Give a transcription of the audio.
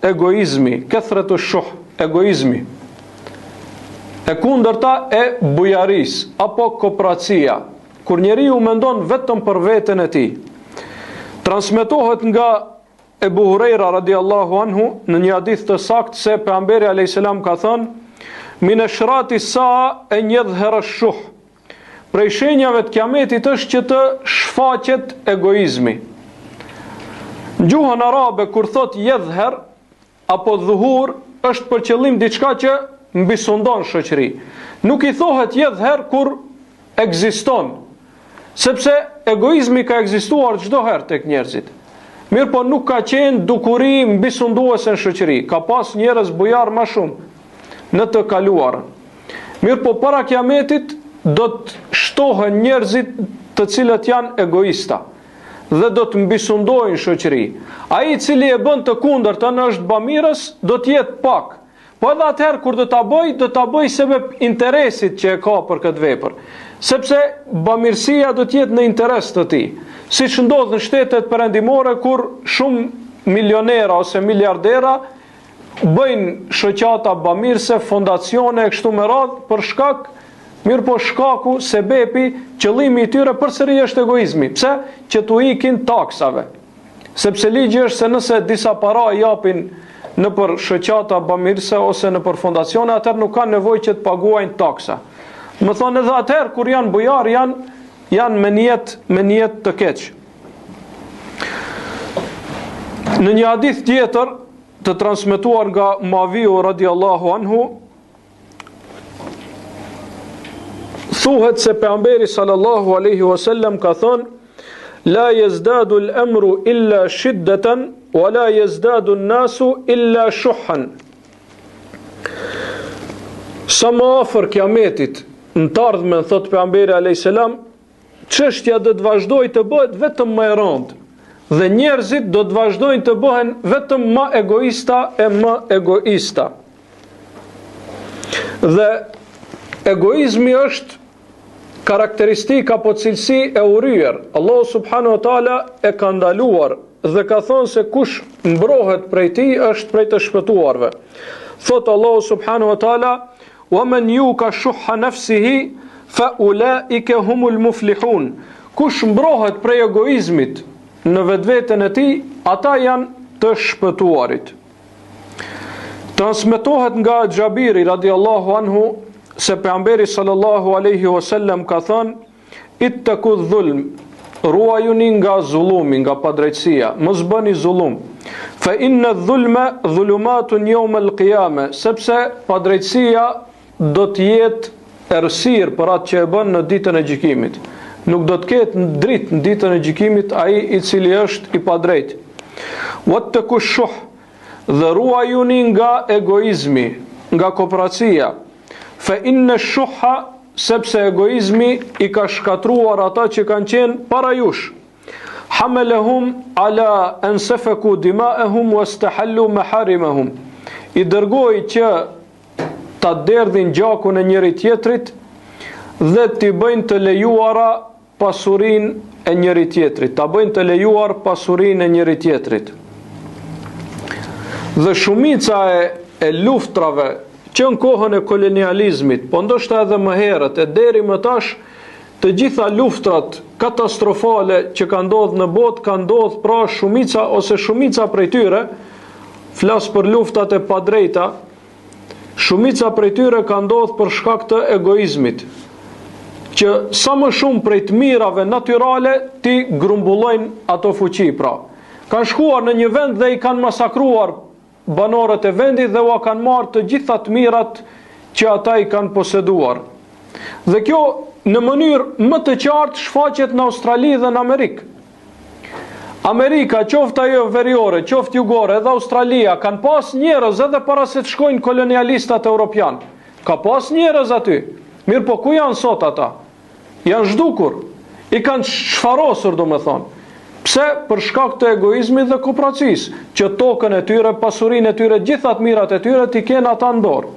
egoizmi, këthretu shuh, egoizmi. E kundërta e bujaris, apo kooperacia, kur njeriu mendon vetëm për veten e tij. Transmetohet nga Ebu Hurajra radiallahu anhu në një hadith të saktë se pejgamberi alayhis salam ka thënë: min ashrati saa an yadhhara ash-shuh. Prej shenjave të kiametit është që të shfaqet egoizmi. Në gjuhën arabe kur thot yadhhar apo dhuhur është për qëllim diçka që mbisundon shoqëri. Nuk i thohet yadhhar kur ekziston, sepse egoizmi ka ekzistuar çdo herë tek njerëzit. Mirë po nuk ka qenë dukuri mbisunduese në shoqëri. Ka pas njerëz bujar më shumë në të kaluarën. Mirë po para kiametit do të shtohen njerëzit të cilët janë egoista dhe do të mbisundojnë shoqëri. Ai i cili e bën të kundërtën është bamirës, do të jetë pak. Po edhe atëherë kur do ta bëj sebeb interesit që e ka për këtë vepër. Sepse bamirësia do të jetë në interes të tij. Siç ndodh në shtetet perëndimore kur shumë milionera ose miliardera bëjnë shoqata bamirëse, fondacione e kështu me radhë për shkak, mirë po shkaku, sebepi, qëllimi i tyre përsëri është egoizmi. Pse? Që tu ikin taksave. Sepse ligji është se nëse disa para japin në për shoqata bamirëse ose në për fondacione, atëherë nuk kanë nevojë që të paguajnë taksa. Më thonë edhe atëherë kur janë bujar, janë me niyet të keq. Në një hadith tjetër të transmetuar nga Muaviu radiallahu anhu, thuhet se pejgamberi sallallahu alaihi wasallam ka thënë: la yazdadu al-amru illa shiddatan wa la yazdadu an-nasu illa shuhan. Sa më afër kiametit në të ardhmen, thot pejgamberi alayhis salam, çështja do të vazhdojë të bëhet vetëm më e rëndë dhe njerëzit do të vazhdojnë të bëhen vetëm më egoista e më egoista. Dhe egoizmi është karakteristika apo cilësi e urryer. Allahu subhanahu wa taala e ka ndaluar dhe ka thonë se kush mbrohet prej tij është prej të shpëtuarve. Thot Allahu subhanahu wa taala: wa man yuka shuhha nafsihi fa ulaika humul muflihun. Kush mbrohet prej egoizmit në vetveten e tij, ata janë të shpëtuarit. Transmetohet nga Xhabiri radiallahu anhu se pejgamberi sallallahu alaihi wasallam ka thënë: ittaku dhulm, ruajuni nga zullumi, nga padrejtësia, mos bëni zullum. Fa inna dhulma dhulumatun yawm al-qiyama, sepse padrejtësia do të jetë errësirë për atë që e bën në ditën e gjykimit. Nuk do të ketë dritë në ditën e gjykimit ai i cili është i padrejtë. Wattaku shuh, dhe ruajuni nga egoizmi, nga kooperacia. Fa inna shuhha, sepse egoizmi i ka shkatruar ata që kanë qenë para jush. Hamalahum ala an safaku dima'ahum wastahallu maharimahum. I dërgoi që ta derdhin gjakun e njëri tjetrit dhe t'i bëjnë të lejuara pasurinë e njëri tjetrit, ta bëjnë të lejuar pasurinë e njëri tjetrit. Dhe shumica e luftrave që në kohën e kolonializmit, po ndoshta edhe më herët e deri më tash, të gjitha luftrat katastrofale që ka ndodhur në botë, ka ndodhur pra shumica prej tyre, flas për luftat e padrejta, shumica prej tyre ka ndodhur për shkak të egoizmit, që sa më shumë prej të mirave natyrale ti grumbullojnë ato fuqi pra. Kanë shkuar në një vend dhe i kanë masakruar banorët e vendit dhe ua kanë marrë të gjitha të mirat që ata i kanë poseduar. Dhe kjo në mënyrë më të qartë shfaqet në Australi dhe në Amerikë. Amerika, qoftë ajo veriore, qoftë jugore, edhe Australia kanë pas njerëz edhe para se të shkojnë kolonialistat europian. Ka pas njerëz aty. Mirë po ku janë sot ata? Janë zhdukur. I kanë shfarosur, do me thonë. Pse? Për shkak të egoizmit dhe kooperacisë, që tokën e tyre, pasurinë e tyre, gjithat mirat e tyre t'i kenë ata në dorë.